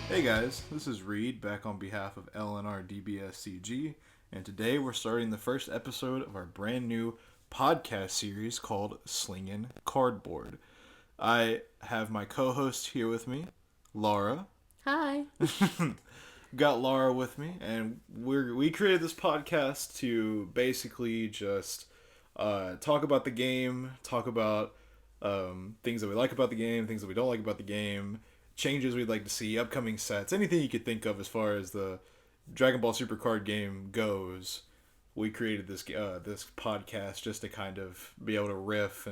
Hey guys, this is Reed back on behalf of LNR DBSCG, and today we're starting the first episode of our brand new podcast series called Slingin Cardboard. I have my co-host here with me, Laura. Hi. Got Laura with me, and we created this podcast to basically just talk about the game, talk about things that we like about the game, things that we don't like about the game, changes we'd like to see, upcoming sets, anything you could think of as far as the Dragon Ball Super card game goes. We created this podcast just to kind of be able to riff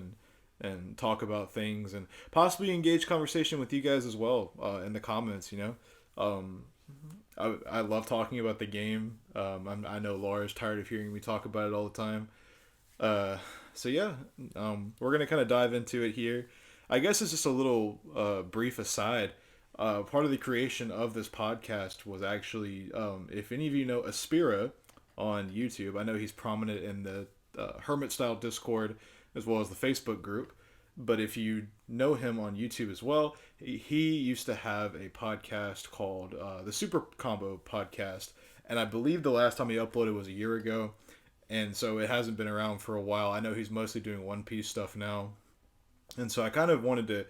and talk about things and possibly engage conversation with you guys as well in the comments. Um, I love talking about the game. I know Laura's tired of hearing me talk about it all the time. Uh, so yeah, we're gonna kind of dive into it here. I guess it's just a little brief aside. Part of the creation of this podcast was actually, if any of you know Aspira on YouTube, I know he's prominent in the Hermit Style Discord as well as the Facebook group. But if you know him on YouTube as well, he used to have a podcast called the Super Combo Podcast, and I believe the last time he uploaded was a year ago, and so it hasn't been around for a while. I know he's mostly doing One Piece stuff now, and so I kind of wanted to,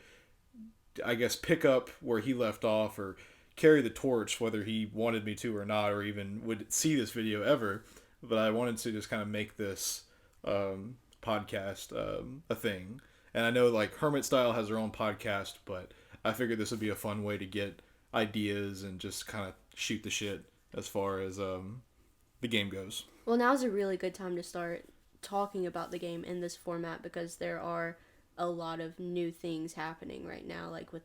I guess, pick up where he left off or carry the torch, whether he wanted me to or not, or even would see this video ever. But I wanted to just kind of make this podcast a thing. And I know like Hermit Style has their own podcast, but I figured this would be a fun way to get ideas and just kind of shoot the shit as far as the game goes. Well, now's a really good time to start talking about the game in this format because there are a lot of new things happening right now, like with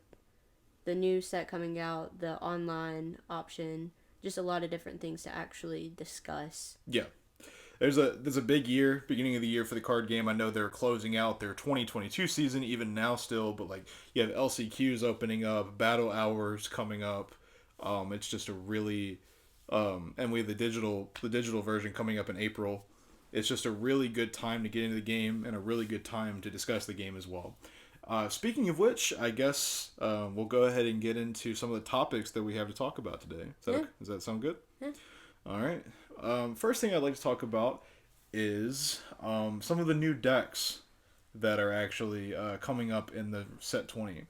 the new set coming out, the online option, just a lot of different things to actually discuss. Yeah, there's a big year, beginning of the year for the card game. I know they're closing out their 2022 season even now still, but like you have LCQs opening up, battle hours coming up. It's just a really and we have the digital version coming up in April. It's just a really good time to get into the game and a really good time to discuss the game as well. Speaking of which, I guess we'll go ahead and get into some of the topics that we have to talk about today. Yeah. Does that sound good? Yeah. All right. First thing I'd like to talk about is some of the new decks that are actually coming up in the set 20.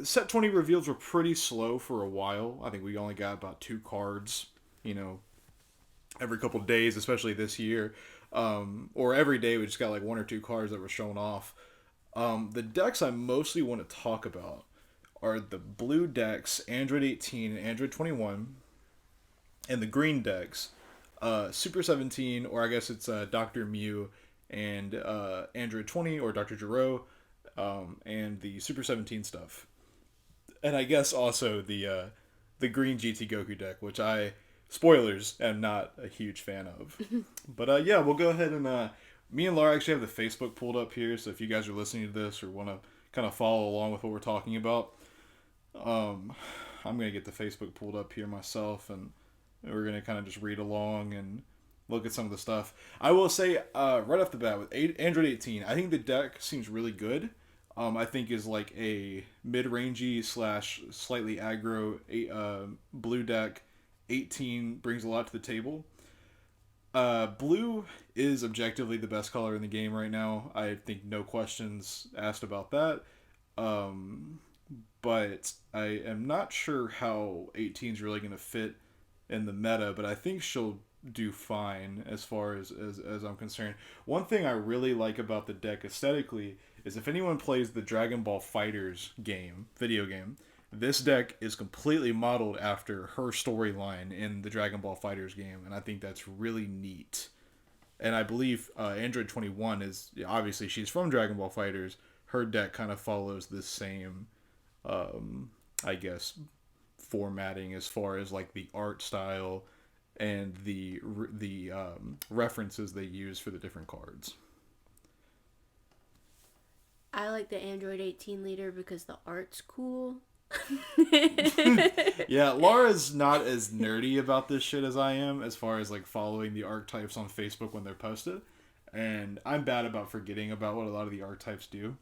Set 20 reveals were pretty slow for a while. I think we only got about 2 cards, you know, every couple days, especially this year. Or every day we just got like 1 or 2 cards that were shown off. The decks I mostly want to talk about are the blue decks, Android 18 and Android 21, and the green decks, Super 17, or I guess it's Dr. Mew and Android 20, or Dr. Giro, and the Super 17 stuff. And I guess also the green GT Goku deck, which I, spoilers, am not a huge fan of. But yeah, we'll go ahead and me and Laura actually have the Facebook pulled up here, so if you guys are listening to this or want to kind of follow along with what we're talking about, um, I'm gonna get the Facebook pulled up here myself, and we're gonna kind of just read along and look at some of the stuff. I will say right off the bat with Android 18, I think the deck seems really good. I think is like a mid-rangey slash slightly aggro blue deck. 18 brings a lot to the table. Blue is objectively the best color in the game right now. I think no questions asked about that. But I am not sure how 18 is really going to fit in the meta, but I think she'll do fine as far as I'm concerned. One thing I really like about the deck aesthetically is if anyone plays the Dragon Ball Fighters video game, this deck is completely modeled after her storyline in the Dragon Ball Fighters game, and I think that's really neat. And I believe Android 21 is, obviously she's from Dragon Ball Fighters. Her deck kind of follows this same, I guess, formatting as far as like the art style and the references they use for the different cards. I like the Android 18 leader because the art's cool. Yeah, Laura's not as nerdy about this shit as I am as far as like following the archetypes on Facebook when they're posted. And I'm bad about forgetting about what a lot of the archetypes do.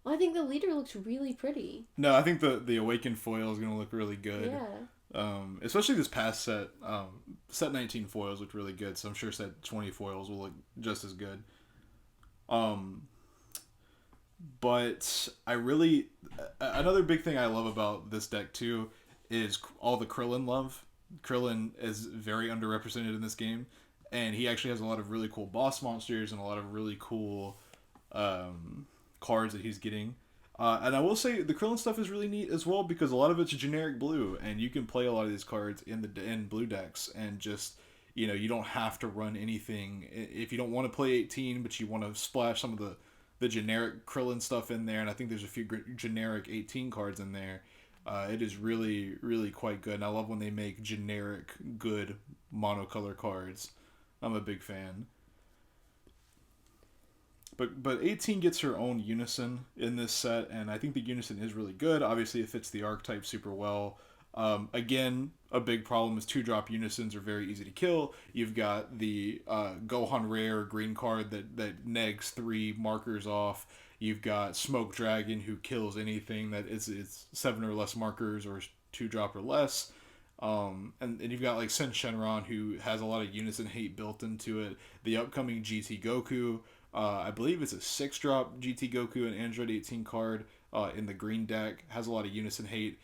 Well, I think the leader looks really pretty. No, I think the Awakened foil is gonna look really good. Yeah. Especially this past set. Set 19 foils looked really good, so I'm sure set 20 foils will look just as good. Um, but I really another big thing I love about this deck too is all the Krillin love. Krillin is very underrepresented in this game, and he actually has a lot of really cool boss monsters and a lot of really cool um, cards that he's getting. And I will say the Krillin stuff is really neat as well because a lot of it's generic blue, and you can play a lot of these cards in blue decks, and just you don't have to run anything if you don't want to play 18, but you want to splash some of the generic Krillin stuff in there, and I think there's a few generic 18 cards in there. It is really, really quite good, and I love when they make generic, good monocolor cards. I'm a big fan. But 18 gets her own unison in this set, and I think the unison is really good. Obviously, it fits the archetype super well. Again, a big problem is 2-drop unisons are very easy to kill. You've got the Gohan Rare green card that negs 3 markers off. You've got Smoke Dragon who kills anything that is 7 or less markers or 2-drop or less. And you've got like Sen Shenron who has a lot of unison hate built into it. The upcoming GT Goku, I believe it's a 6-drop GT Goku and Android 18 card in the green deck, has a lot of unison hate.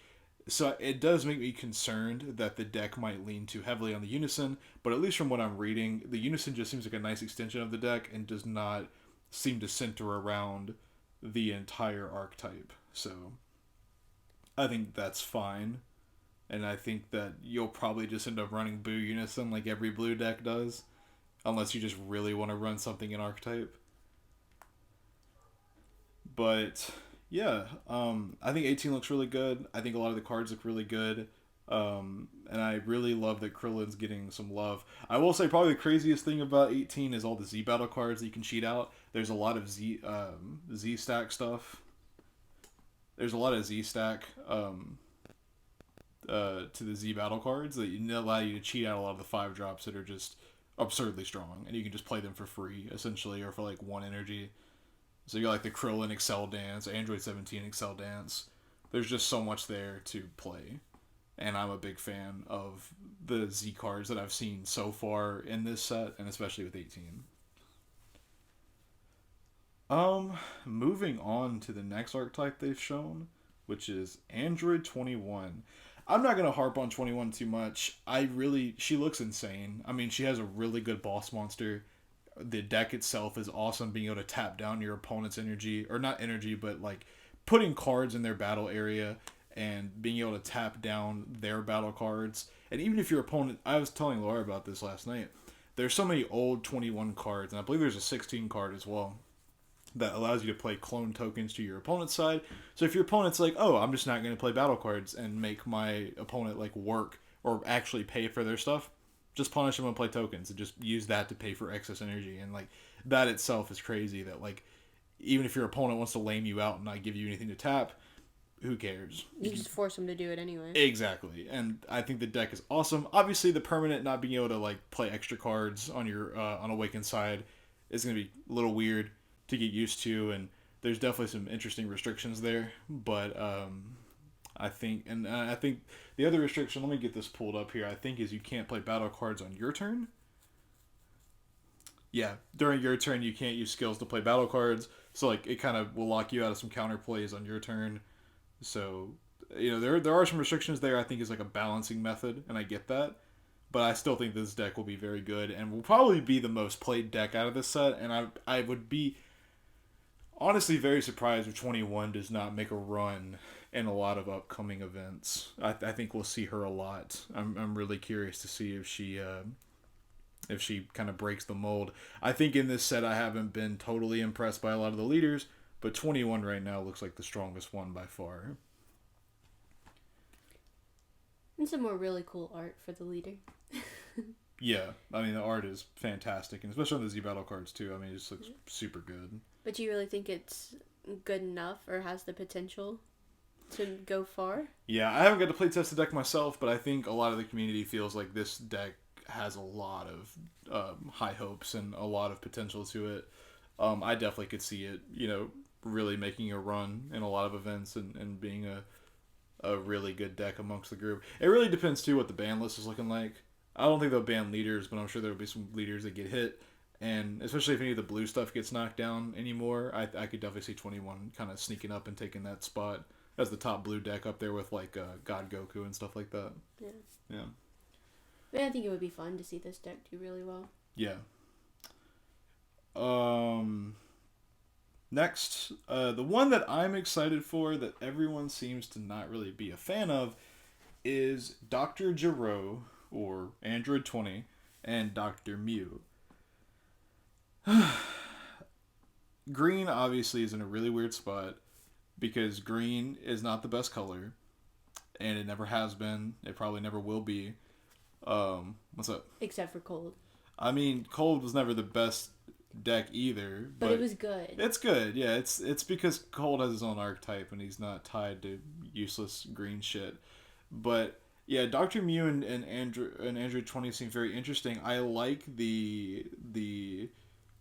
So it does make me concerned that the deck might lean too heavily on the unison, but at least from what I'm reading, the unison just seems like a nice extension of the deck and does not seem to center around the entire archetype. So I think that's fine. And I think that you'll probably just end up running Boo Unison like every blue deck does, unless you just really want to run something in archetype. But yeah, I think 18 looks really good. I think a lot of the cards look really good. And I really love that Krillin's getting some love. I will say probably the craziest thing about 18 is all the Z battle cards that you can cheat out. There's a lot of Z stack stuff. There's a lot of Z stack to the Z battle cards that allow you to cheat out a lot of the 5-drops that are just absurdly strong, and you can just play them for free essentially, or for like 1 energy. So you got like the Krillin Excel Dance, Android 17 Excel Dance. There's just so much there to play, and I'm a big fan of the Z cards that I've seen so far in this set, and especially with 18. Moving on to the next archetype they've shown, which is Android 21. I'm not gonna harp on 21 too much. She looks insane. I mean, she has a really good boss monster. The deck itself is awesome, being able to tap down your opponent's energy, or not energy, but like putting cards in their battle area and being able to tap down their battle cards. And even if your opponent, I was telling Laura about this last night. There's so many old 21 cards, and I believe there's a 16 card as well that allows you to play clone tokens to your opponent's side. So if your opponent's like, oh, I'm just not going to play battle cards and make my opponent like work or actually pay for their stuff, just punish them and play tokens and just use that to pay for excess energy. And like that itself is crazy. That like even if your opponent wants to lame you out and not give you anything to tap, who cares? You just force them to do it anyway. Exactly, and I think the deck is awesome. Obviously, the permanent not being able to like play extra cards on your on Awakened side is going to be a little weird to get used to, and there's definitely some interesting restrictions there. But I think the other restriction. Let me get this pulled up here. I think is you can't play battle cards on your turn. Yeah, during your turn you can't use skills to play battle cards. So like it kind of will lock you out of some counter plays on your turn. So there are some restrictions there. I think is like a balancing method, and I get that. But I still think this deck will be very good and will probably be the most played deck out of this set. And I would be honestly very surprised if 21 does not make a run in a lot of upcoming events. I think we'll see her a lot. I'm really curious to see if she kind of breaks the mold. I think in this set I haven't been totally impressed by a lot of the leaders, but 21 right now looks like the strongest one by far. And some more really cool art for the leader. Yeah, I mean the art is fantastic, and especially on the Z Battle cards too. I mean it just looks super good. But you really think it's good enough or has the potential to go far? Yeah, I haven't got to play test the deck myself, but I think a lot of the community feels like this deck has a lot of high hopes and a lot of potential to it. I definitely could see it, really making a run in a lot of events and being a really good deck amongst the group. It really depends too what the ban list is looking like. I don't think they'll ban leaders, but I'm sure there'll be some leaders that get hit. And especially if any of the blue stuff gets knocked down anymore, I could definitely see 21 kind of sneaking up and taking that spot as the top blue deck up there with like God Goku and stuff like that. Yeah. Yeah. But I think it would be fun to see this deck do really well. Yeah. Um. Next, the one that I'm excited for that everyone seems to not really be a fan of is Dr. Gero, or Android 20, and Dr. Mew. Green obviously is in a really weird spot because green is not the best color, and it never has been. It probably never will be. What's up? Except for cold. I mean, cold was never the best deck either, but it was good. It's good. Yeah, it's because cold has his own archetype and he's not tied to useless green shit. But yeah, Dr. Mew and Android 20 seem very interesting. I like the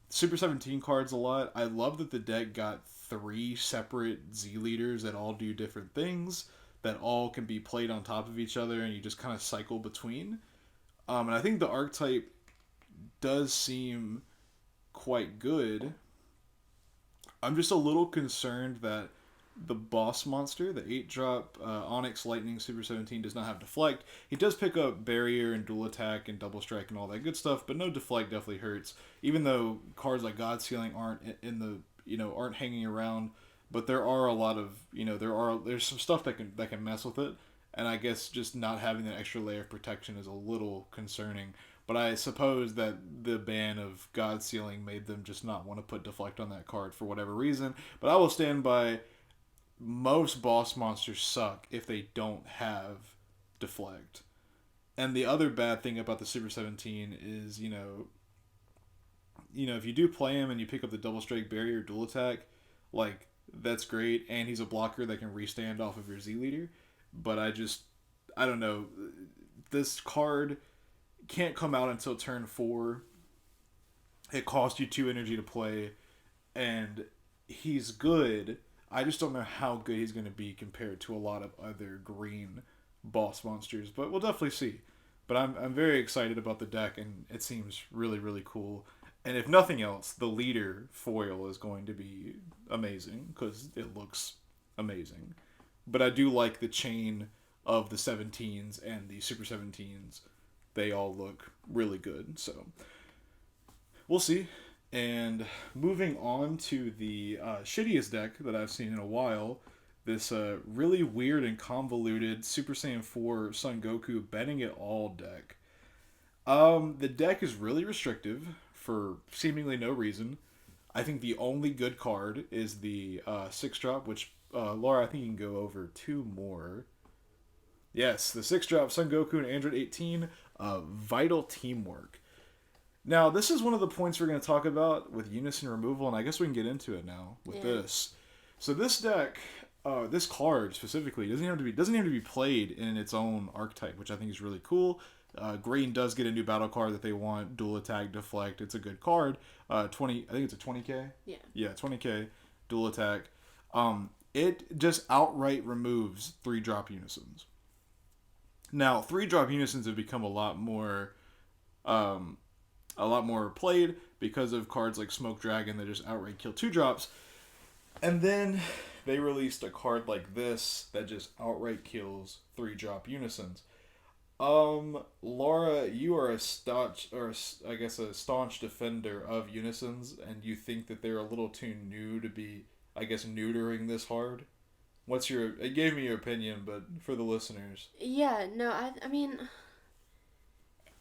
Super 17 cards a lot. I love that the deck got 3 separate Z leaders that all do different things that all can be played on top of each other and you just kind of cycle between. And I think the archetype does seem quite good. I'm just a little concerned that the boss monster, the 8-drop Onyx Lightning Super 17, does not have Deflect. He does pick up Barrier and Dual Attack and Double Strike and all that good stuff, but no Deflect definitely hurts. Even though cards like God Sealing aren't in the aren't hanging around, but there are a lot of there's some stuff that can mess with it, and I guess just not having that extra layer of protection is a little concerning. But I suppose that the ban of God Sealing made them just not want to put Deflect on that card for whatever reason. But I will stand by most boss monsters suck if they don't have Deflect. And the other bad thing about the Super 17 is, if you do play him and you pick up the Double Strike Barrier Dual Attack, like, that's great. And he's a blocker that can restand off of your Z leader. But I don't know. This card can't come out until turn 4. It costs you 2 energy to play, and he's good. I just don't know how good he's going to be compared to a lot of other green boss monsters, but we'll definitely see. But I'm very excited about the deck, and it seems really, really cool. And if nothing else, the leader foil is going to be amazing because it looks amazing. But I do like the chain of the 17s and the Super 17s. They all look really good. So we'll see. And moving on to the shittiest deck that I've seen in a while, this really weird and convoluted Super Saiyan 4 Son Goku betting it all deck. The deck is really restrictive for seemingly no reason. I think the only good card is the 6-drop, which, Laura, I think you can go over 2 more. Yes, the 6-drop Son Goku and Android 18, Vital Teamwork. Now, this is one of the points we're going to talk about with Unison removal, and I guess we can get into it now with this. So this deck, this card specifically, doesn't have to be played in its own archetype, which I think is really cool. Green does get a new battle card that they want, Dual Attack, Deflect. It's a good card. 20, I think it's a 20k. Yeah. Yeah, 20k, Dual Attack. It just outright removes 3-drop Unisons. Now, 3-drop Unisons have become a lot more played because of cards like Smoke Dragon that just outright kill 2-drops. And then they released a card like this that just outright kills 3-drop Unisons. Laura, you are a staunch defender of Unisons, and you think that they're a little too new to be, I guess, neutering this hard. It gave me your opinion, but for the listeners. Yeah, no, I mean,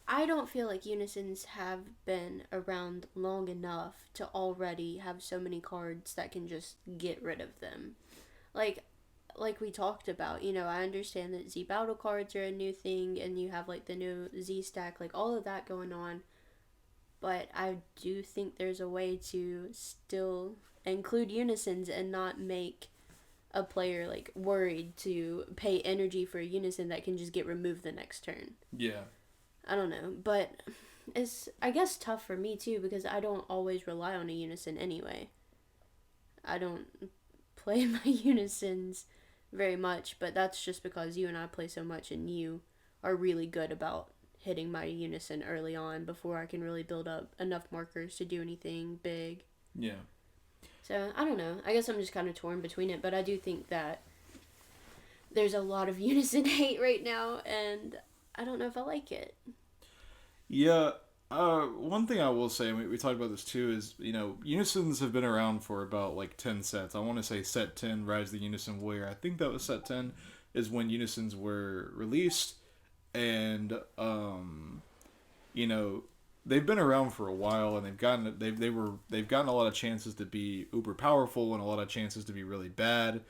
I don't feel like Unisons have been around long enough to already have so many cards that can just get rid of them. Like we talked about, I understand that Z Battle cards are a new thing, and you have, like, the new Z stack, like, all of that going on. But I do think there's a way to still include Unisons and not make a player, like, worried to pay energy for a Unison that can just get removed the next turn. Yeah. I don't know, but it's, I guess, tough for me too because I don't always rely on a Unison anyway. I don't play my unisons very much, but that's just because you and I play so much and you are really good about hitting my unison early on before I can really build up enough markers to do anything big. Yeah. So I don't know. I guess I'm just kind of torn between it, but I do think that there's a lot of unison hate right now, and I don't know if I like it. Yeah. One thing I will say, and we talked about this too, is unisons have been around for about like 10 sets. I want to say set 10, Rise of the Unison Warrior. I think that was set 10 is when unisons were released, and you know they've been around for a while, and they've gotten a lot of chances to be uber powerful and a lot of chances to be really bad.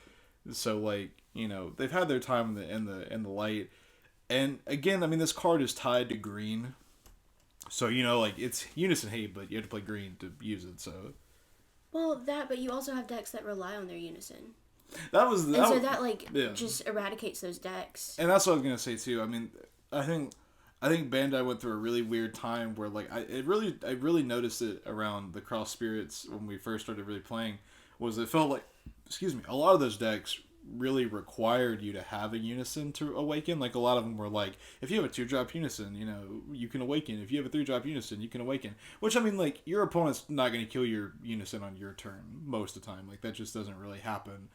So like they've had their time in the light. And again, I mean, this card is tied to green, so like it's unison hate, but you have to play green to use it. So Well, that, but you also have decks that rely on their unison. that was And that. so that, like, Yeah, just eradicates those decks. and that's what I was gonna say too. I mean, I think I think Bandai went through a really weird time where like I really noticed it around the Cross Spirits when we first started really playing. Was it felt like, excuse me, a lot of those decks really required you to have a unison to awaken. Like a lot of them were like, if you have a 2-drop unison, you can awaken. If you have a 3-drop unison, you can awaken. Which, I mean, like, your opponent's not going to kill your unison on your turn most of the time. Like, that just doesn't really happen.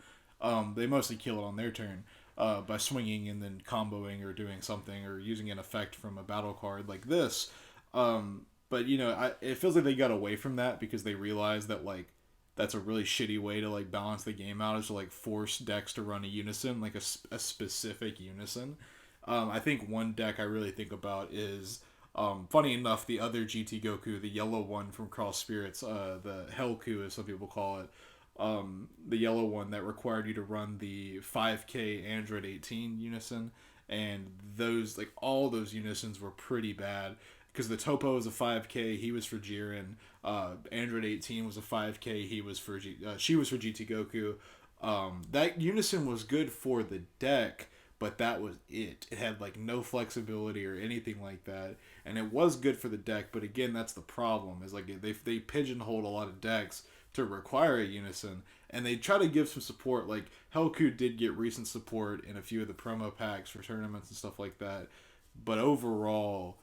They mostly kill it on their turn by swinging and then comboing or doing something or using an effect from a battle card like this. But it feels like they got away from that because they realized that like that's a really shitty way to like balance the game out, is to like force decks to run a unison, like a specific unison. I think one deck I really think about is, funny enough, the other GT Goku, the yellow one from Cross Spirits, the Hellku as some people call it, the yellow one that required you to run the 5K Android 18 unison, and those like all those unisons were pretty bad because the Topo was a 5K, he was for Jiren. Android 18 was a 5K, she was for GT Goku. That unison was good for the deck, but that was it. It had like no flexibility or anything like that, and it was good for the deck. But again, that's the problem. Is like they pigeonholed a lot of decks to require a unison, and they try to give some support. Like Hellku did get recent support in a few of the promo packs for tournaments and stuff like that, but overall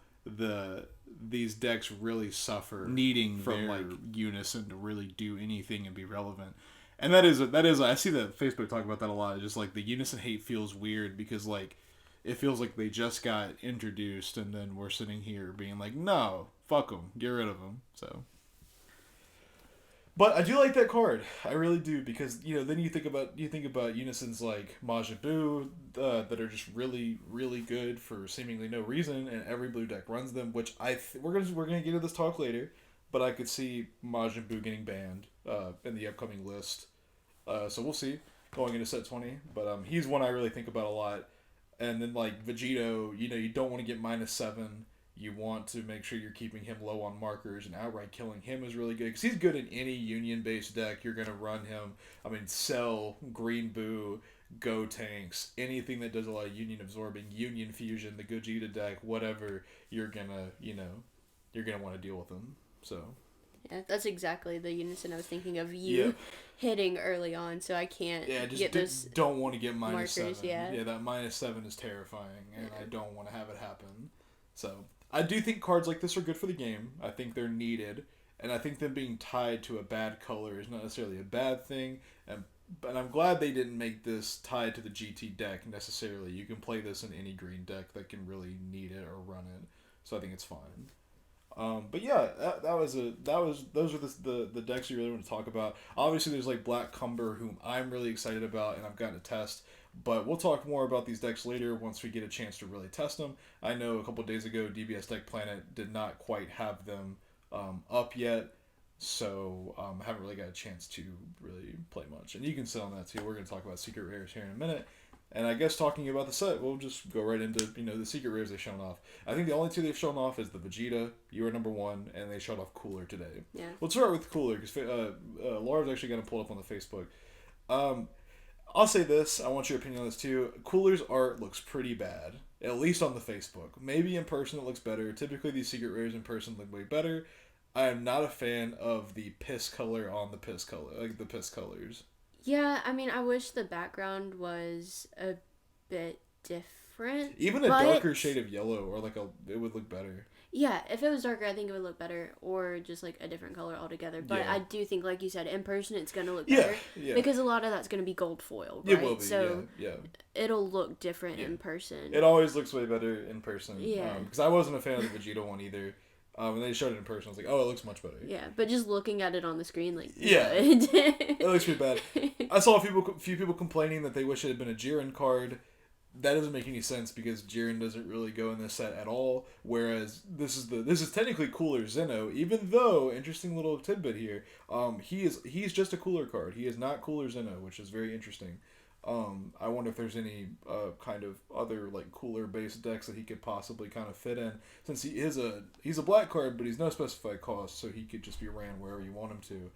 these decks really suffer needing from like unison to really do anything and be relevant. And that is I see that Facebook talk about that a lot. Just like the unison hate feels weird because like it feels like they just got introduced and then we're sitting here being like, no, fuck them, get rid of them. So but I do like that card. I really do because then you think about unisons like Majin Buu that are just really really good for seemingly no reason, and every blue deck runs them. Which we're gonna get into this talk later, but I could see Majin Buu getting banned in the upcoming list. So we'll see going into set 20. But he's one I really think about a lot. And then like Vegito, you don't want to get -7. You want to make sure you're keeping him low on markers, and outright killing him is really good because he's good in any union-based deck. You're going to run him. I mean, Cell, Green Boo, Go Tanks, anything that does a lot of union absorbing, Union Fusion, the Gogeta deck, whatever, you're going to, you're going to want to deal with them. So Yeah, that's exactly the unison I was thinking of you hitting early on, so I can't get those don't want to get markers, -7. yeah. That -7 is terrifying, and I don't want to have it happen. So I do think cards like this are good for the game. I think they're needed, and I think them being tied to a bad color is not necessarily a bad thing. But I'm glad they didn't make this tied to the GT deck necessarily. You can play this in any green deck that can really need it or run it. So I think it's fine. But yeah, those are the decks you really want to talk about. Obviously, there's like Black Cumber, whom I'm really excited about, and I've gotten to test. But we'll talk more about these decks later once we get a chance to really test them. I know a couple days ago, DBS Deck Planet did not quite have them up yet, so I haven't really got a chance to really play much. And you can sit on that too. We're going to talk about Secret Rares here in a minute. And I guess talking about the set, we'll just go right into the Secret Rares they've shown off. I think the only two they've shown off is the Vegeta, you are number one, and they showed off Cooler today. Yeah. We'll start with Cooler because Laura's actually going to pull up on the Facebook. I'll say this. I want your opinion on this too. Cooler's art looks pretty bad, at least on the Facebook. Maybe in person it looks better. Typically these Secret Rares in person look way better. I am not a fan of the piss color on the piss color, like the piss colors. Yeah, I mean, I wish the background was a bit different, Even a darker but shade of yellow or like a, it would look better. yeah, if it was darker, I think it would look better, or just like a different color altogether. But Yeah. I do think, like you said, in person it's gonna look Yeah, better yeah. because a lot of that's gonna be gold foil, It will right? be, So yeah, yeah. it'll look different Yeah. in person. It always looks way better in person. Yeah. Because I wasn't a fan of the Vegeta one either. When they showed it in person, I was like, oh, it looks much better. Yeah, but just looking at it on the screen, like, Yeah. no, It looks pretty bad. I saw a few people complaining that they wish it had been a Jiren card. That doesn't make any sense because Jiren doesn't really go in this set at all. Whereas this is technically cooler Zeno, even though interesting little tidbit here. He's just a cooler card. He is not cooler Zeno, which is very interesting. I wonder if there's any kind of other like cooler based decks that he could possibly kind of fit in, since he's a black card, but he's no specified cost, so he could just be ran wherever you want him to.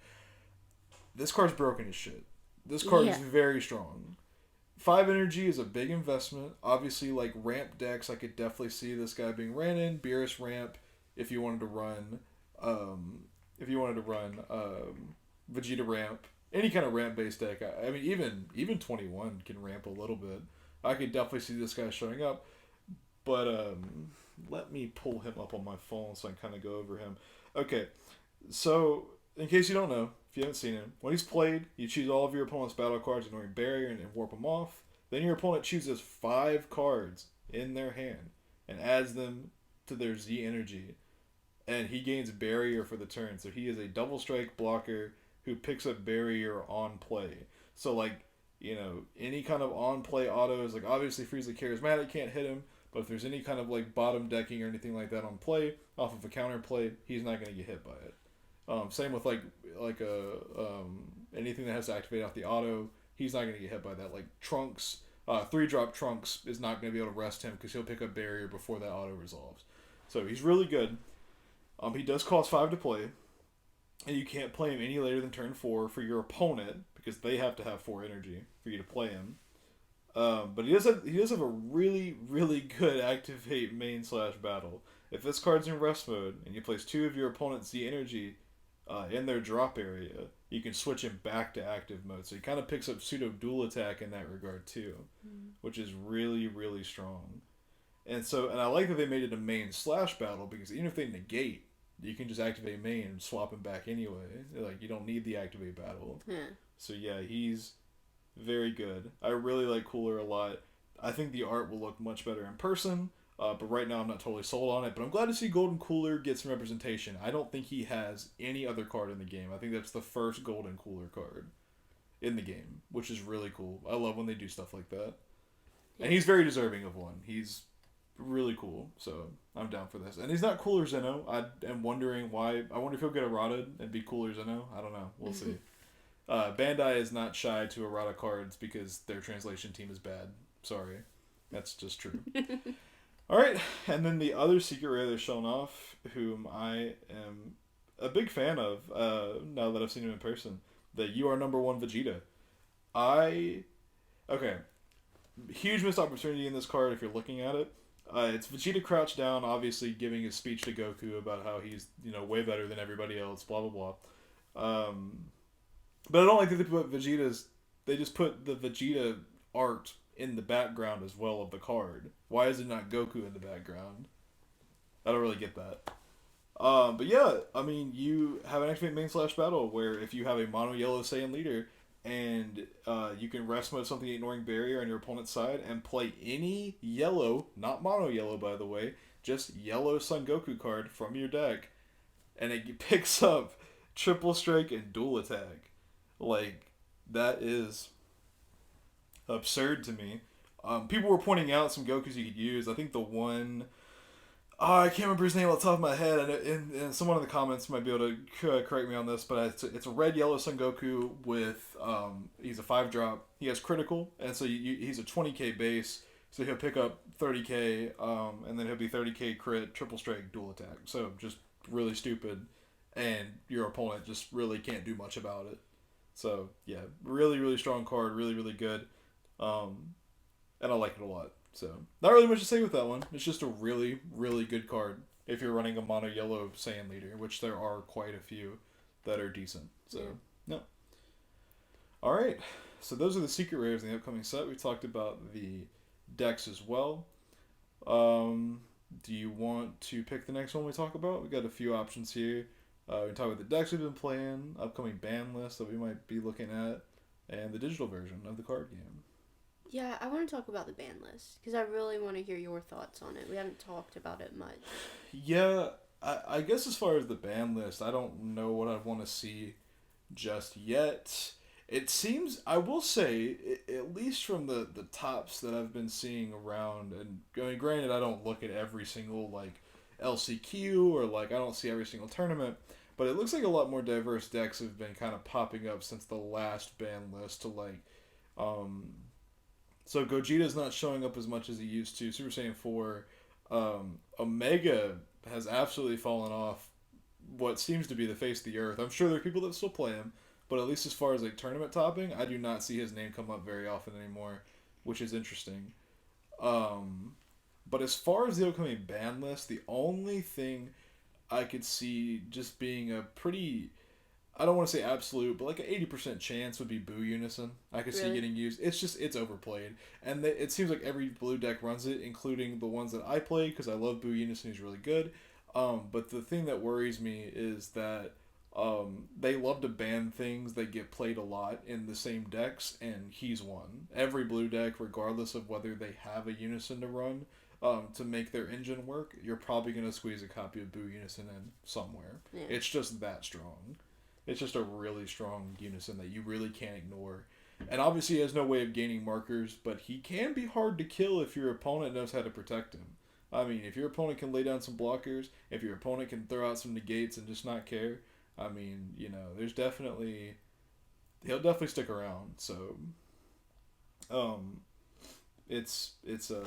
This card's broken as shit. This card is Yeah. very strong. 5 energy is a big investment. Obviously, like ramp decks, I could definitely see this guy being ran in. Beerus ramp, if you wanted to run, if you wanted to run Vegeta ramp, any kind of ramp based deck. I mean, even 21 can ramp a little bit. I could definitely see this guy showing up. But let me pull him up on my phone so I can kind of go over him. Okay, so in case you don't know, if you haven't seen him, when he's played, you choose all of your opponent's battle cards, ignoring barrier and warp them off. Then your opponent chooses 5 cards in their hand and adds them to their Z energy, and he gains barrier for the turn. So he is a double strike blocker who picks up barrier on play. So like, any kind of on play autos, like obviously Frieza Charismatic can't hit him, but if there's any kind of like bottom decking or anything like that on play off of a counter play, he's not going to get hit by it. Same with like anything that has to activate off the auto, he's not going to get hit by that. Like Trunks, 3-drop Trunks is not going to be able to rest him because he'll pick up barrier before that auto resolves. So he's really good. He does cost 5 to play, and you can't play him any later than turn 4 for your opponent because they have to have 4 energy for you to play him. But he does have a really, really good activate main / battle. If this card's in rest mode and you place 2 of your opponent's Z energy in their drop area, you can switch him back to active mode. So he kind of picks up pseudo dual attack in that regard too, which is really, really strong. And I like that they made it a main / battle because even if they negate, you can just activate main and swap him back anyway. Like you don't need the activate battle. Yeah. So yeah, he's very good. I really like Cooler a lot. I think the art will look much better in person. But right now I'm not totally sold on it. But I'm glad to see Golden Cooler get some representation. I don't think he has any other card in the game. I think that's the first Golden Cooler card in the game, which is really cool. I love when they do stuff like that. Yeah. And he's very deserving of one. He's really cool. So I'm down for this. And he's not Cooler Zeno. I am wondering why. I wonder if he'll get errated and be Cooler Zeno. I don't know. We'll see. Bandai is not shy to errata cards because their translation team is bad. Sorry. That's just true. Alright, and then the other secret rare they're showing off, whom I am a big fan of now that I've seen him in person, the You Are Number 1 Vegeta. Okay, huge missed opportunity in this card if you're looking at it. It's Vegeta crouched down, obviously giving his speech to Goku about how he's, way better than everybody else, blah, blah, blah. But I don't like that they just put the Vegeta art in the background as well of the card. Why is it not Goku in the background? I don't really get that. But yeah, I mean, you have an activate main / battle where if you have a mono yellow Saiyan leader and you can rest mode something ignoring barrier on your opponent's side and play any yellow, not mono yellow by the way, just yellow Son Goku card from your deck, and it picks up triple strike and dual attack. Like, that is absurd to me. People were pointing out some Gokus you could use. I think the one... I can't remember his name off the top of my head, and someone in the comments might be able to correct me on this, but it's a red-yellow Son Goku with... he's a 5-drop. He has critical, and so he's a 20k base, so he'll pick up 30k, and then he'll be 30k crit, triple strike, dual attack. So just really stupid, and your opponent just really can't do much about it. So, yeah, really, really strong card, really, really good. And I like it a lot. So, not really much to say with that one. It's just a really, really good card if you're running a mono yellow Sand Leader, which there are quite a few that are decent. So, Yeah. no. All right. So those are the secret rares in the upcoming set. We talked about the decks as well. Do you want to pick the next one we talk about? We got a few options here. We can talk about the decks we've been playing, upcoming ban list that we might be looking at, and the digital version of the card game. Yeah, I want to talk about the ban list because I really want to hear your thoughts on it. We haven't talked about it much. Yeah, I guess as far as the ban list, I don't know what I want to see just yet. It seems, I will say, at least from the tops that I've been seeing around, and I mean, granted, I don't look at every single like LCQ or like I don't see every single tournament, but it looks like a lot more diverse decks have been kind of popping up since the last ban list to like, um, so Gogeta's not showing up as much as he used to. Super Saiyan 4, Omega has absolutely fallen off what seems to be the face of the earth. I'm sure there are people that still play him, but at least as far as like tournament topping, I do not see his name come up very often anymore, which is interesting. Um, but as far as the upcoming ban list, the only thing I could see just being a pretty, I don't want to say absolute, but like an 80% chance would be Boo Unison. I could see Really? getting used. It's just, it's overplayed. And it seems like every blue deck runs it, including the ones that I play, because I love Boo Unison. He's really good. But the thing that worries me is that they love to ban things that get played a lot in the same decks, and he's one. Every blue deck, regardless of whether they have a Unison to run, to make their engine work, you're probably going to squeeze a copy of Boo Unison in somewhere. Yeah. It's just that strong. It's just a really strong Unison that you really can't ignore. And obviously he has no way of gaining markers, but he can be hard to kill if your opponent knows how to protect him. I mean, if your opponent can lay down some blockers, if your opponent can throw out some negates and just not care, I mean, there's definitely he'll definitely stick around. So, um, it's a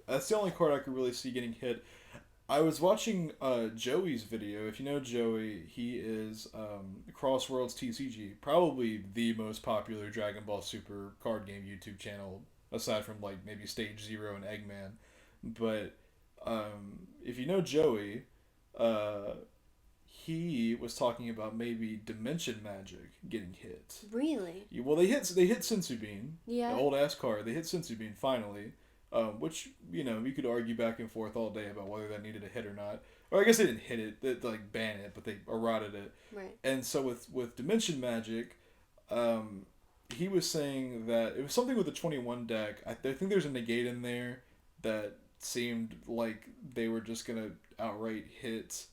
that's the only card I could really see getting hit. I was watching Joey's video. If you know Joey, he is Crossworld's TCG, probably the most popular Dragon Ball Super card game YouTube channel, aside from like maybe Stage Zero and Eggman. But if you know Joey, uh, he was talking about maybe Dimension Magic getting hit. Really? Well, they hit Sensubin, the Yeah. old ass card. They hit Sensubin finally, which you could argue back and forth all day about whether that needed a hit or not. Or I guess they didn't hit it, they like ban it, but they eroded it. Right. And so with Dimension Magic, um, he was saying that it was something with the 21 deck. I think there's a negate in there that seemed like they were just gonna outright hit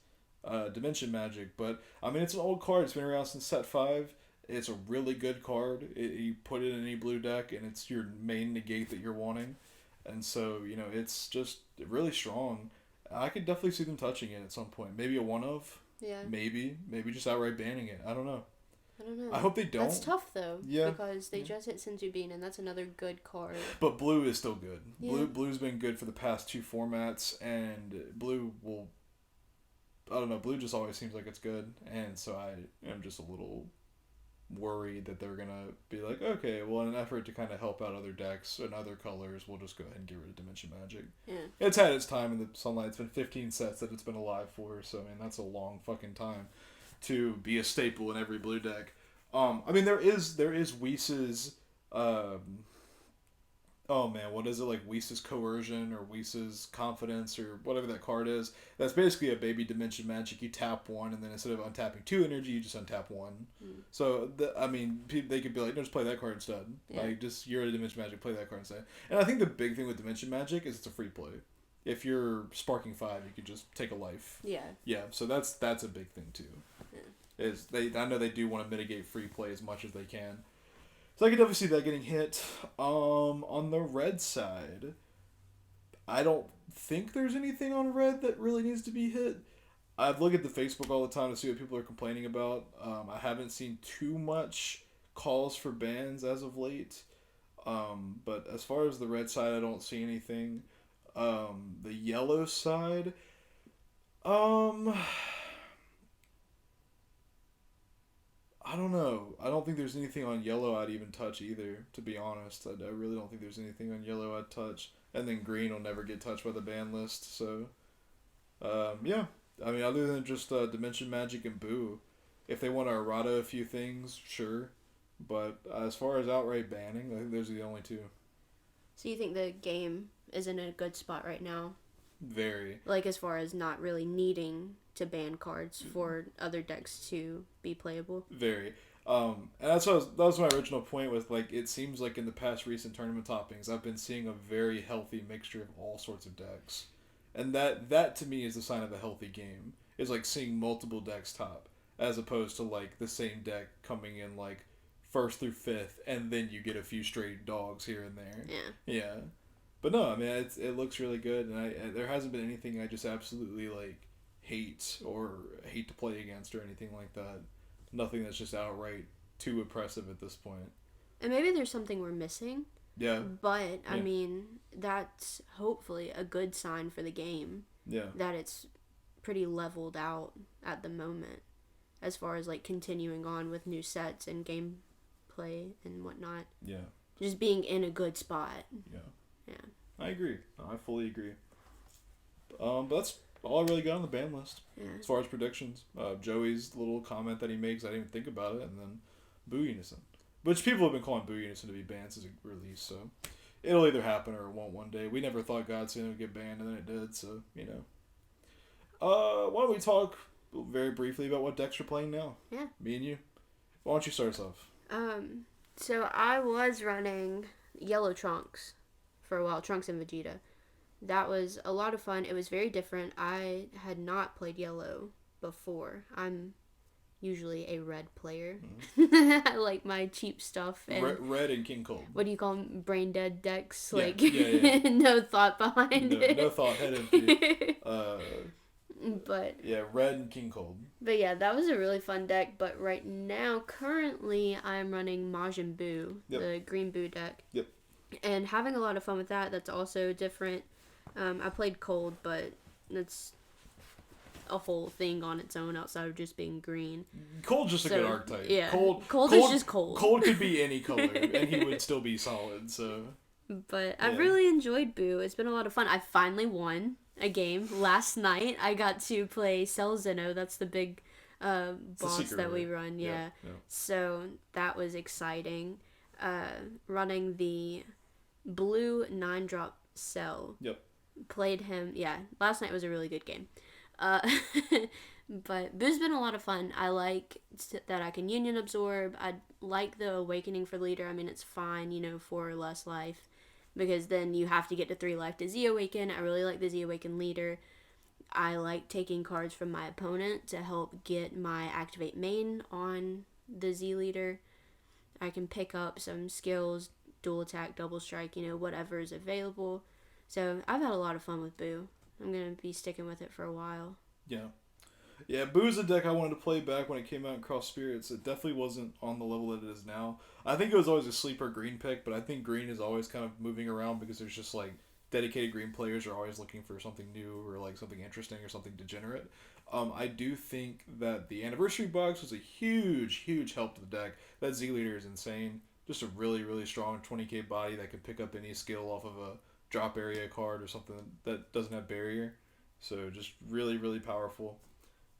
Dimension Magic. But I mean, it's an old card. It's been around since Set 5. It's a really good card. You put it in any blue deck, and it's your main negate that you're wanting. And so, it's just really strong. I could definitely see them touching it at some point. Maybe a one of. Yeah. Maybe just outright banning it. I don't know. I don't know. I hope they don't. That's tough though. Yeah. Because they just hit Sensubin, and that's another good card. But blue is still good. Yeah. Blue's been good for the past two formats, and blue will. I don't know. Blue just always seems like it's good, and so I am just a little worried that they're gonna be like, okay, well, in an effort to kind of help out other decks and other colors, we'll just go ahead and get rid of Dimension Magic. Yeah. It's had its time in the sunlight. It's been 15 sets that it's been alive for, so I mean that's a long fucking time to be a staple in every blue deck. I mean there is Whis', oh man, what is it, like Whis' Coercion or Whis' Confidence or whatever that card is. That's basically a baby Dimension Magic. You tap one, and then instead of untapping two energy, you just untap one. So, I mean, they could be like, no, just play that card instead. Yeah. Like, just, you're a Dimension Magic, play that card instead. And I think the big thing with Dimension Magic is it's a free play. If you're Sparking 5, you can just take a life. Yeah. Yeah, so that's a big thing too. Yeah. I know they do want to mitigate free play as much as they can. So I could definitely see that getting hit. On the red side, I don't think there's anything on red that really needs to be hit. I look at the Facebook all the time to see what people are complaining about. I haven't seen too much calls for bans as of late. But as far as the red side, I don't see anything. The yellow side, I don't know. I don't think there's anything on yellow I'd even touch either, to be honest. I really don't think there's anything on yellow I'd touch. And then green will never get touched by the ban list, so Yeah. I mean, other than just Dimension Magic and Boo, if they want to errata a few things, sure. But as far as outright banning, I think those are the only two. So you think the game is in a good spot right now? Very. Like as far as not really needing to ban cards for other decks to be playable? Very. And that was my original point with like it seems like in the past recent tournament toppings I've been seeing a very healthy mixture of all sorts of decks, and that to me is the sign of a healthy game. Is like seeing multiple decks top as opposed to like the same deck coming in like first through fifth, and then you get a few straight dogs here and there. Yeah. Yeah, but no, I mean it looks really good, and there hasn't been anything I just absolutely like hate to play against or anything like that. Nothing that's just outright too oppressive at this point. And maybe there's something we're missing, Yeah, but I yeah, mean, that's hopefully a good sign for the game yeah, that it's pretty leveled out at the moment as far as like continuing on with new sets and gameplay and whatnot. yeah, Just being in a good spot. yeah. Yeah. I agree. No, I fully agree. But that's all I really got on the ban list Yeah. as far as predictions. Joey's little comment that he makes, I didn't even think about it, and then Boo Unison, which people have been calling Boo Unison to be banned since it released. So it'll either happen or it won't one day. We never thought Godsend would get banned, and then it did. So you know. Why don't we talk very briefly about what decks we're playing now? Yeah. Me and you. Why don't you start us off? So I was running Yellow Trunks for a while, Trunks and Vegeta. That was a lot of fun. It was very different. I had not played Yellow before. I'm usually a red player. Mm-hmm. I like my cheap stuff and Red and King Cold. what do you call them? Brain dead decks. Yeah, Like yeah. no thought behind it. No thought, head empty. But Yeah, Red and King Cold. But yeah, that was a really fun deck. But right now, currently, I'm running Majin Buu, Yep. the Green Buu deck. Yep. And having a lot of fun with that. That's also different. I played Cold, but that's a whole thing on its own outside of just being green. Cold's just a good archetype. Yeah, Cold is just cold. Cold could be any color, and he would still be solid. So. But I've Yeah. really enjoyed Boo. It's been a lot of fun. I finally won a game last night. I got to play Selzeno. That's the big boss that we run. Yeah. So that was exciting. Running the blue 9-drop Cell. Yep. Played him. Yeah. Last night was a really good game. Uh, but Boo's been a lot of fun. I like that I can Union Absorb. I like the Awakening for leader. I mean, it's fine, 4 or less life. Because then you have to get to 3 life to Z-Awaken. I really like the Z-Awaken leader. I like taking cards from my opponent to help get my Activate main on the Z-Leader. I can pick up some skills, dual attack, double strike, whatever is available. So I've had a lot of fun with Boo. I'm going to be sticking with it for a while. Yeah. Yeah, Boo's a deck I wanted to play back when it came out in Cross Spirits. It definitely wasn't on the level that it is now. I think it was always a sleeper green pick, but I think green is always kind of moving around because there's just like dedicated green players are always looking for something new or like something interesting or something degenerate. I do think that the anniversary box was a huge help to the deck. That Z leader is insane. Just a really strong 20k body that can pick up any skill off of a drop area card or something that doesn't have barrier. So just really powerful.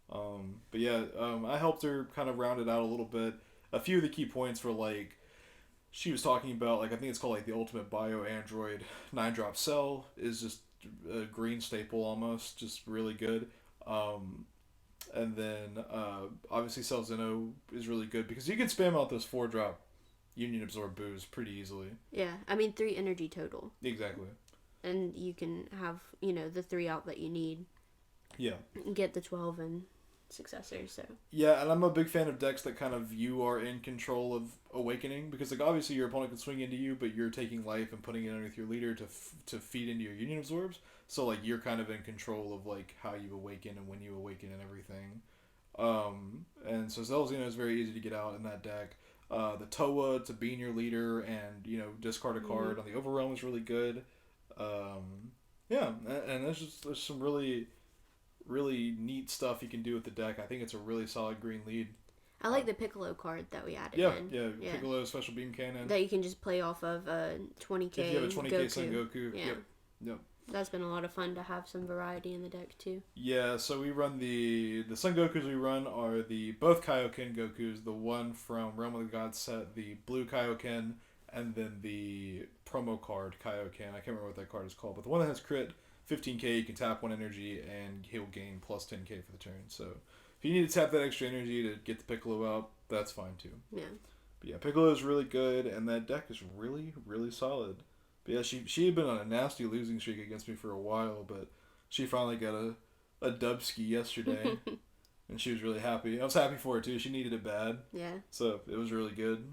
But yeah, I helped her kind of round it out a little bit. A few of the key points were like, she was talking about, like, I think it's called like the Ultimate Bio Android 9-drop Cell is just a green staple almost, just really good. And then obviously Cell Zeno is really good because you can spam out those 4-drop Union Absorb Boos pretty easily. Yeah, I mean 3 energy total. Exactly. And you can have, the 3 out that you need. Yeah. Get the 12 and successors, so. Yeah, and I'm a big fan of decks that kind of you are in control of Awakening because like obviously your opponent can swing into you, but you're taking life and putting it underneath your leader to feed into your Union Absorbs. So like you're kind of in control of like how you awaken and when you awaken and everything. And so Zelzino is very easy to get out in that deck. The Toa to bean your leader and discard a card on the Overwhelm is really good. Yeah, and there's some really neat stuff you can do with the deck. I think it's a really solid green lead. I like the Piccolo card that we added in. Yeah, Piccolo Special Beam Cannon. That you can just play off of 20k if you have a 20k Goku. Son Goku. Yeah. Yep. That's been a lot of fun to have some variety in the deck too. Yeah, so we run the Sun Gokus we run are the both Kaioken Gokus, the one from Realm of the Gods set, the blue Kaioken, and then the promo card Kaioken. I can't remember what that card is called, but the one that has crit 15k, you can tap one energy and he'll gain plus 10k for the turn. So if you need to tap that extra energy to get the Piccolo out, that's fine too. Yeah. But yeah, Piccolo is really good, and that deck is really, really solid. But yeah, she had been on a nasty losing streak against me for a while, but she finally got a dubski yesterday, and she was really happy. I was happy for her too. She needed it bad. Yeah. So it was really good.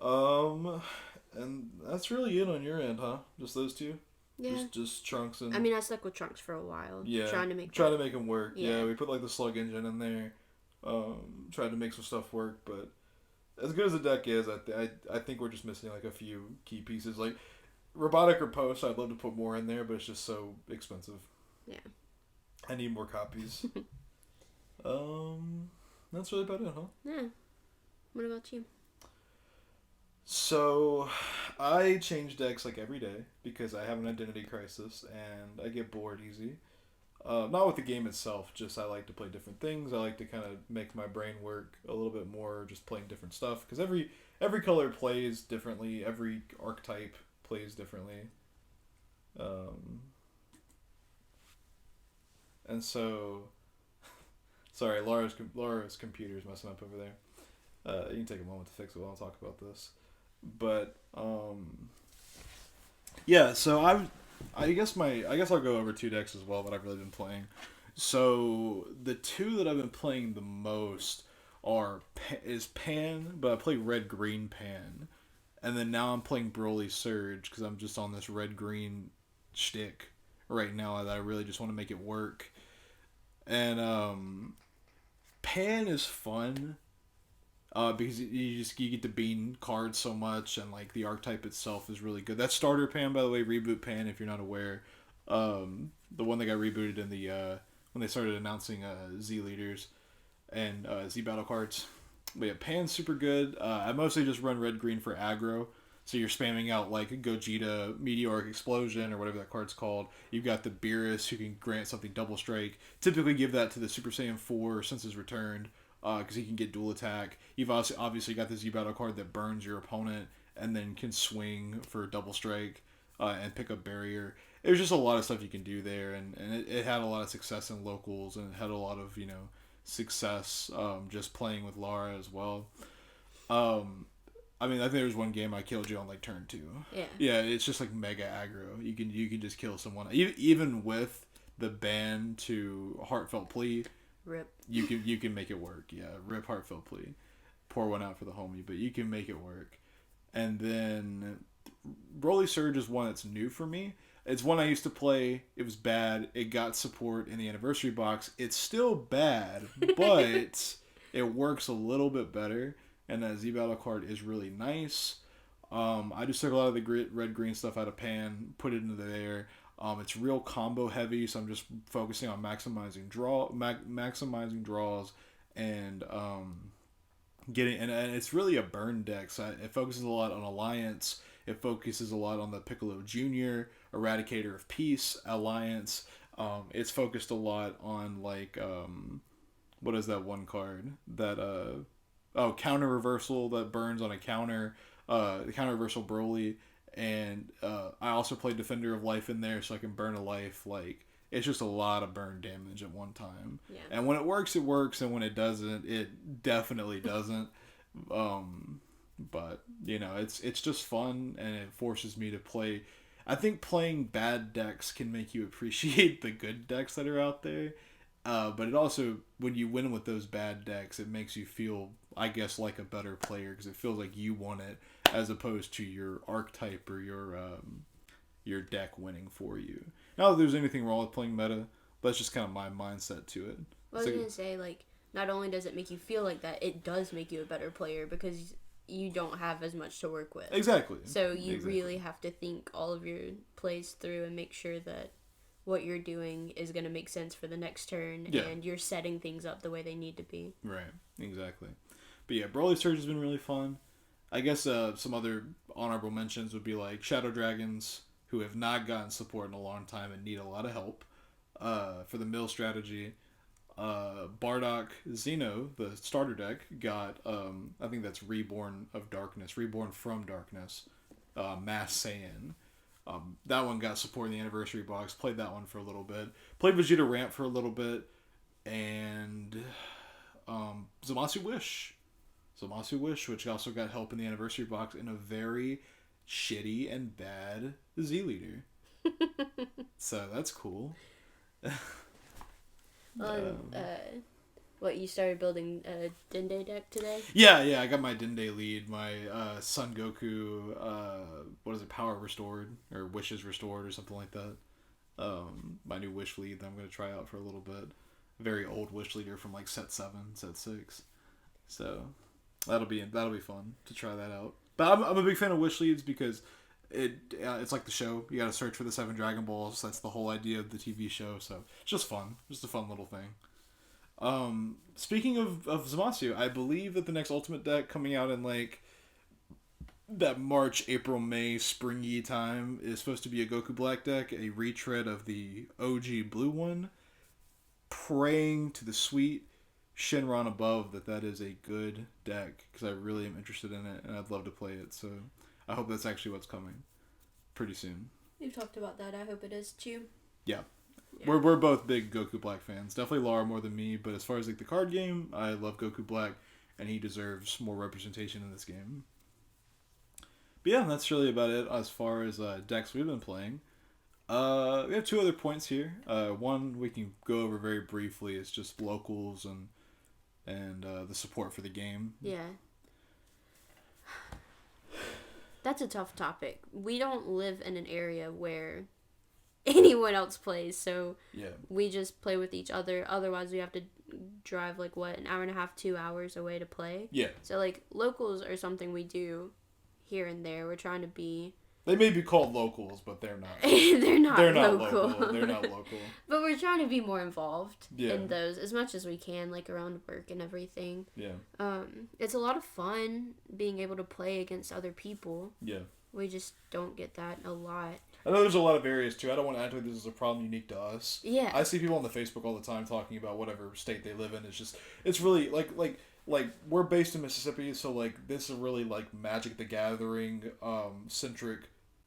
And that's really it on your end, huh? Just those two? Yeah. Just Trunks and... I mean, I stuck with Trunks for a while. Yeah. Trying to make them work. Yeah. We put like the slug engine in there. Tried to make some stuff work, but as good as the deck is, I think we're just missing like a few key pieces. Like robotic riposte, I'd love to put more in there, but it's just so expensive. Yeah. I need more copies. That's really about it, huh? Yeah. What about you? So, I change decks like every day because I have an identity crisis and I get bored easy. Not with the game itself, just I like to play different things. I like to kind of make my brain work a little bit more, just playing different stuff. Because every color plays differently, every archetype plays differently. And so, sorry, Laura's computer's messing up over there. You can take a moment to fix it while I talk about this. But yeah, so I guess I'll go over two decks as well that I've really been playing. So the two that I've been playing the most is Pan, but I play red green Pan, and then now I'm playing Broly Surge because I'm just on this red green shtick right now that I really just want to make it work. And Pan is fun. Because you get to bean cards so much, and like the archetype itself is really good. That starter Pan, by the way, reboot Pan, if you're not aware, the one that got rebooted in the when they started announcing Z leaders and Z battle cards. But yeah, Pan's super good. I mostly just run red green for aggro. So you're spamming out like Gogeta Meteoric Explosion or whatever that card's called. You've got the Beerus who can grant something double strike. Typically give that to the Super Saiyan 4 since his returned. Because he can get dual attack. You've also obviously got the Z battle card that burns your opponent and then can swing for double strike and pick up barrier. There's just a lot of stuff you can do there, and it had a lot of success in locals, and it had a lot of success just playing with Lara as well. I mean, I think there was one game I killed you on like turn 2. Yeah. Yeah, it's just like mega aggro. You can just kill someone even with the ban to Heartfelt Plea. Rip. You can make it work. Yeah, rip Heartfelt Plea. Pour one out for the homie, but you can make it work. And then Broly Surge is one that's new for me. It's one I used to play. It was bad. It got support in the anniversary box. It's still bad, but it works a little bit better. And that Z Battle card is really nice. I just took a lot of the red green stuff out of Pan, put it into there. It's real combo heavy, so I'm just focusing on maximizing draws, and getting and it's really a burn deck. So it focuses a lot on Alliance. It focuses a lot on the Piccolo Junior, Eradicator of Peace, Alliance. It's focused a lot on like what is that one card that counter reversal that burns on a counter. The counter reversal Broly. And I also play Defender of Life in there so I can burn a life. Like, it's just a lot of burn damage at one time. Yeah. And when it works, and when it doesn't, it definitely doesn't. But, it's just fun, and it forces me to play. I think playing bad decks can make you appreciate the good decks that are out there. But it also, when you win with those bad decks, it makes you feel, I guess, like a better player because it feels like you won it as opposed to your archetype or your deck winning for you. Not that there's anything wrong with playing meta, but that's just kind of my mindset to it. Well, I was gonna say, like, not only does it make you feel like that, it does make you a better player because you don't have as much to work with. Exactly. So you really have to think all of your plays through and make sure that what you're doing is going to make sense for the next turn, and you're setting things up the way they need to be. Right, exactly. But yeah, Broly Surge has been really fun. I guess some other honorable mentions would be like Shadow Dragons, who have not gotten support in a long time and need a lot of help for the mill strategy. Bardock Xeno, the starter deck, got I think that's Reborn from Darkness, Mass Saiyan. That one got support in the anniversary box. Played that one for a little bit. Played Vegeta Ramp for a little bit, and Zamasu Wish, which also got help in the anniversary box in a very shitty and bad Z leader. So that's cool. What, you started building a Dende deck today? Yeah, I got my Dende lead, my Son Goku, what is it, Power Restored, or Wishes Restored, or something like that. My new Wish lead that I'm going to try out for a little bit. Very old Wish leader from like set 7, set 6. So that'll be fun to try that out. But I'm a big fan of Wish leads because it's like the show. You got to search for the 7 Dragon Balls. That's the whole idea of the TV show. So it's just fun. Just a fun little thing. Speaking of Zamasu, I believe that the next Ultimate deck coming out in like that March, April, May, springy time is supposed to be a Goku Black deck, a retread of the OG blue one. Praying to the sweet Shinron above that is a good deck because I really am interested in it and I'd love to play it. So I hope that's actually what's coming pretty soon. You've talked about that. I hope it is too. Yeah. We're both big Goku Black fans. Definitely Lara more than me, but as far as like the card game, I love Goku Black, and he deserves more representation in this game. But yeah, that's really about it as far as decks we've been playing. We have 2 other points here. One we can go over very briefly is just locals and the support for the game. Yeah. That's a tough topic. We don't live in an area where anyone else plays, so we just play with each other. Otherwise we have to drive like an hour and a half, 2 hours away to play. So like locals are something we do here and there. We're trying to be, they may be called locals, but they're not. they're not local. They're not local. But we're trying to be more involved in those as much as we can, like around work and everything. It's a lot of fun being able to play against other people. We just don't get that a lot. I know there's a lot of areas too. I don't want to act like this is a problem unique to us. Yeah. I see people on the Facebook all the time talking about whatever state they live in. It's really like we're based in Mississippi, so like this is really like Magic the Gathering centric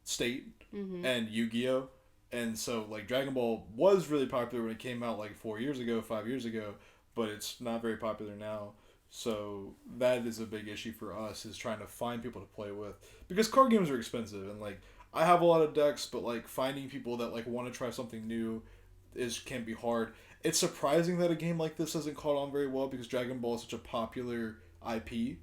state and Yu-Gi-Oh! And so like Dragon Ball was really popular when it came out like 4 years ago, 5 years ago, but it's not very popular now. So that is a big issue for us, is trying to find people to play with, because card games are expensive, and like I have a lot of decks, but like finding people that like want to try something new can be hard. It's surprising that a game like this hasn't caught on very well because Dragon Ball is such a popular IP,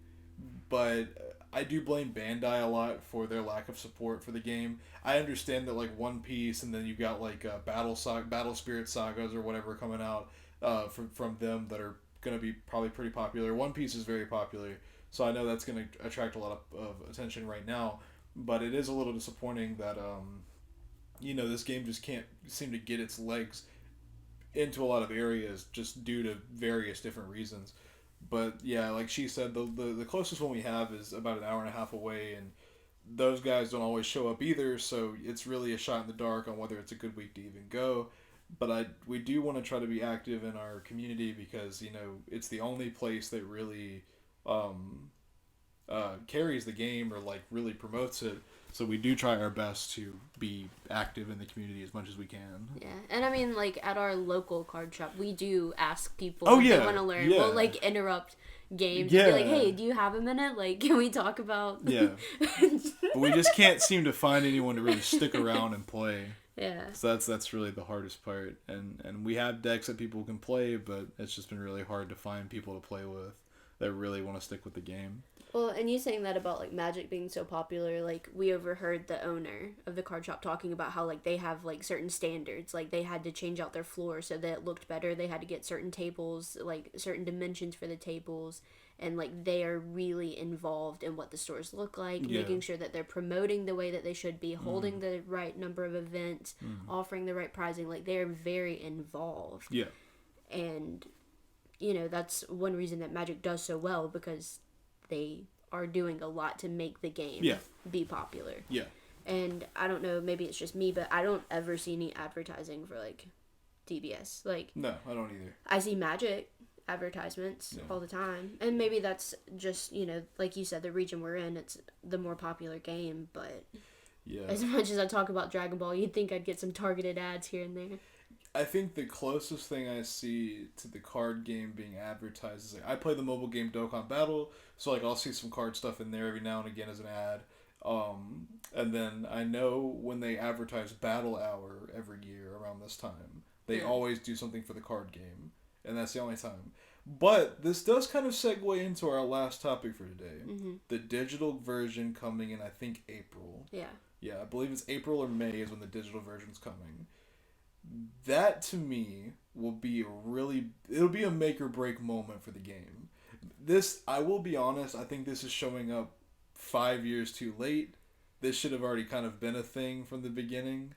but I do blame Bandai a lot for their lack of support for the game. I understand that like One Piece, and then you've got like Battle Spirit Sagas or whatever coming out from them that are going to be probably pretty popular. One Piece is very popular, so I know that's going to attract a lot of attention right now. But it is a little disappointing that this game just can't seem to get its legs into a lot of areas just due to various different reasons. But yeah, like she said, the closest one we have is about an hour and a half away, and those guys don't always show up either, so it's really a shot in the dark on whether it's a good week to even go. But we do want to try to be active in our community because, it's the only place that really carries the game or like really promotes it. So we do try our best to be active in the community as much as we can. Yeah, and I mean, like at our local card shop, we do ask people if they want to learn. Yeah. We'll like interrupt games and be like, "Hey, do you have a minute? Like, can we talk about?" Yeah, but we just can't seem to find anyone to really stick around and play. Yeah. So that's really the hardest part, and we have decks that people can play, but it's just been really hard to find people to play with that really want to stick with the game. Well, and you saying that about like Magic being so popular, like we overheard the owner of the card shop talking about how like they have like certain standards, like they had to change out their floor so that it looked better. They had to get certain tables, like certain dimensions for the tables, and like they are really involved in what the stores look like, making sure that they're promoting the way that they should be, holding the right number of events, offering the right pricing. Like they're very involved. Yeah. And that's one reason that Magic does so well, because they are doing a lot to make the game be popular. Yeah. And I don't know, maybe it's just me, but I don't ever see any advertising for like DBS. Like, No, I don't either. I see Magic advertisements Yeah. all the time, and maybe that's just, like you said, the region we're in. It's the more popular game, but Yeah. as much as I talk about Dragon Ball, you'd think I'd get some targeted ads here and there. I think the closest thing I see to the card game being advertised is like I play the mobile game Dokkan Battle, so like I'll see some card stuff in there every now and again as an ad. And then I know when they advertise Battle Hour every year around this time, they Yeah. always do something for the card game, and that's the only time. But this does kind of segue into our last topic for today, the digital version coming in I think April. Yeah. Yeah, I believe it's April or May is when the digital version's coming. That to me will be it'll be a make or break moment for the game. This, I will be honest, I think this is showing up 5 years too late. This should have already kind of been a thing from the beginning.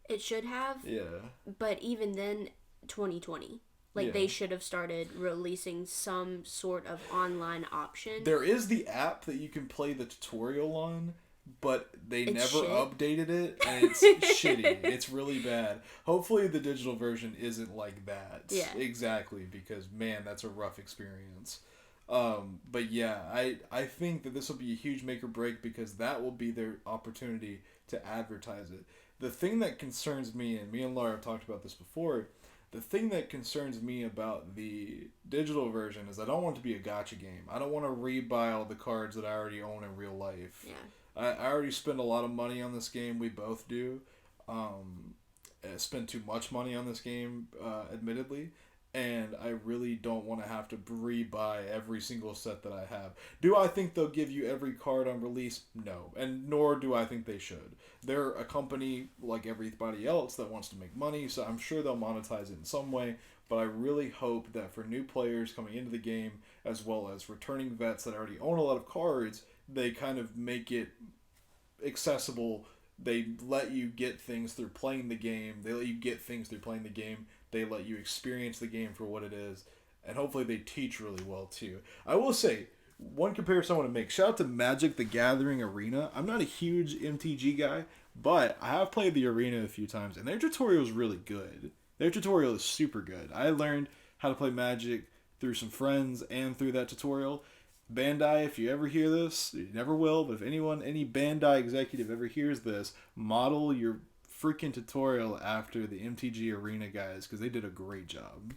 It should have, Yeah. but even then, 2020. Like, Yeah. they should have started releasing some sort of online option. There is the app that you can play the tutorial on, but they It's never shit. updated it, and it's shitty. It's really bad. Hopefully the digital version isn't like that. Yeah. Exactly, because man, that's a rough experience. But yeah, I think that this will be a huge make or break because that will be their opportunity to advertise it. The thing that concerns me, and me and Laura have talked about this before, the thing that concerns me about the digital version is I don't want it to be a gacha game. I don't want to rebuy all the cards that I already own in real life. Yeah. I already spend a lot of money on this game. We both do. I spend too much money on this game, admittedly. And I really don't want to have to rebuy every single set that I have. Do I think they'll give you every card on release? No. And nor do I think they should. They're a company like everybody else that wants to make money, so I'm sure they'll monetize it in some way. But I really hope that for new players coming into the game, as well as returning vets that already own a lot of cards, they kind of make it accessible. They let you get things through playing the game. They let you get things through playing the game. They let you experience the game for what it is. And hopefully they teach really well too. I will say, one comparison I want to make. Shout out to Magic the Gathering Arena. I'm not a huge MTG guy, but I have played the Arena a few times, and their tutorial is really good. Their tutorial is super good. I learned how to play Magic through some friends and through that tutorial. Bandai, if you ever hear this, you never will, but if any Bandai executive ever hears this, model your freaking tutorial after the MTG Arena guys, because they did a great job.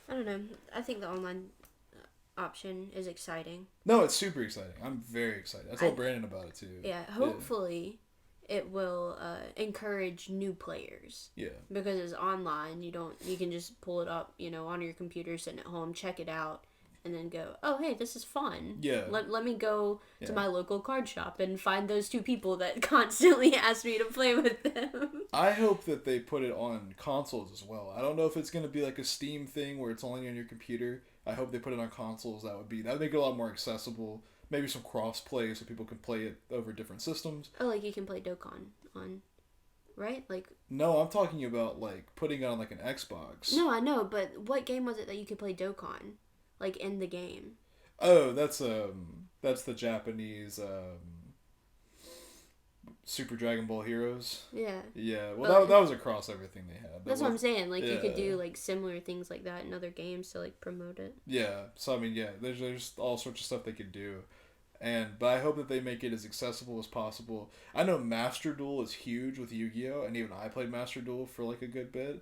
I don't know. I think the online option is exciting. No, it's super exciting. I'm very excited. I told Brandon about it too. Yeah, hopefully it will encourage new players. Yeah. Because it's online, you can just pull it up, on your computer, sitting at home, check it out, and then go, oh, hey, this is fun. Yeah. Let me go to Yeah. my local card shop and find those two people that constantly ask me to play with them. I hope that they put it on consoles as well. I don't know if it's going to be like a Steam thing where it's only on your computer. I hope they put it on consoles. That would make it a lot more accessible. Maybe some cross-play so people can play it over different systems. Oh, like you can play Dokkan on, right? Like, No, I'm talking about like putting it on like an Xbox. no, I know, but what game was it that you could play Dokkan? Like, in the game? Oh, that's the Japanese Super Dragon Ball Heroes. Yeah. Yeah, well that was across everything they had. That's what I'm saying. Like, you could Yeah. do, like, similar things like that in other games to, like, promote it. Yeah, so I mean, yeah, there's all sorts of stuff they could do. But I hope that they make it as accessible as possible. I know Master Duel is huge with Yu-Gi-Oh! And even I played Master Duel for like a good bit.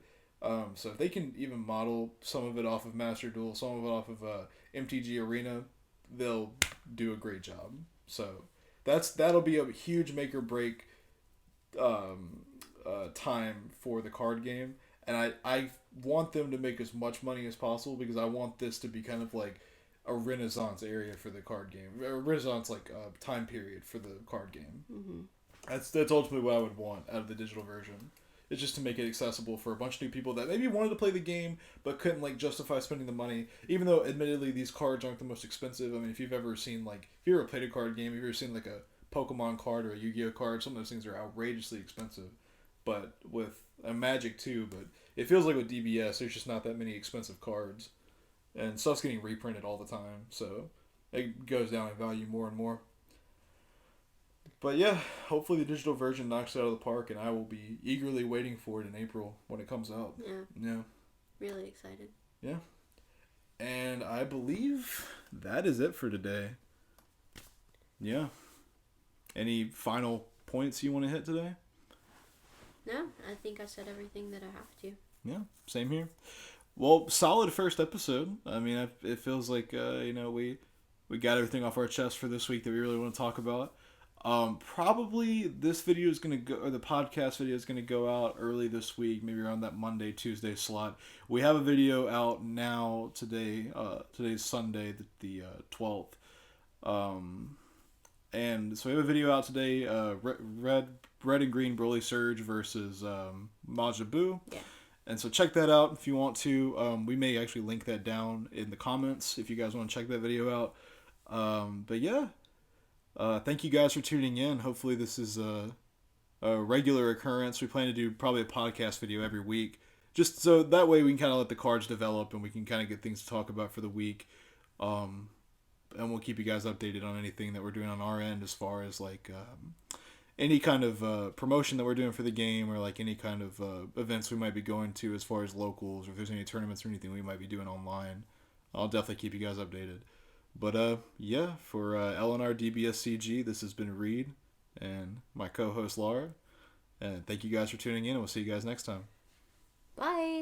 So if they can even model some of it off of Master Duel, some of it off of MTG Arena, they'll do a great job. So that'll be a huge make or break time for the card game. And I want them to make as much money as possible because I want this to be kind of like a renaissance area for the card game. A renaissance time period for the card game. Mm-hmm. That's ultimately what I would want out of the digital version. It's just to make it accessible for a bunch of new people that maybe wanted to play the game but couldn't like justify spending the money. Even though admittedly these cards aren't the most expensive. I mean, if you've ever seen if you ever played a card game, if you've ever seen like a Pokemon card or a Yu-Gi-Oh card, some of those things are outrageously expensive. But with a Magic too, but it feels like with DBS there's just not that many expensive cards. And stuff's getting reprinted all the time, so it goes down in value more and more. But yeah, hopefully the digital version knocks it out of the park, and I will be eagerly waiting for it in April when it comes out. Yeah, Yeah, really excited. yeah. And I believe that is it for today. Yeah. Any final points you want to hit today? No, I think I said everything that I have to. Yeah, same here. Well, solid first episode. I mean, it feels like we got everything off our chest for this week that we really want to talk about. Probably this video is gonna go, or the podcast video is gonna go out early this week, maybe around that Monday Tuesday slot. We have a video out now today. Today's Sunday, the 12th. Um, and so we have a video out today. Red and green Broly Surge versus Majin Buu. Yeah. And so check that out if you want to. We may actually link that down in the comments if you guys want to check that video out. But yeah, thank you guys for tuning in. Hopefully this is a regular occurrence. We plan to do probably a podcast video every week, just so that way we can kind of let the cards develop and we can kind of get things to talk about for the week. And we'll keep you guys updated on anything that we're doing on our end as far as like any kind of promotion that we're doing for the game, or like any kind of events we might be going to as far as locals, or if there's any tournaments or anything we might be doing online. I'll definitely keep you guys updated. But yeah, for LNR DBSCG, this has been Reed and my co-host Laura. And thank you guys for tuning in, and we'll see you guys next time. Bye.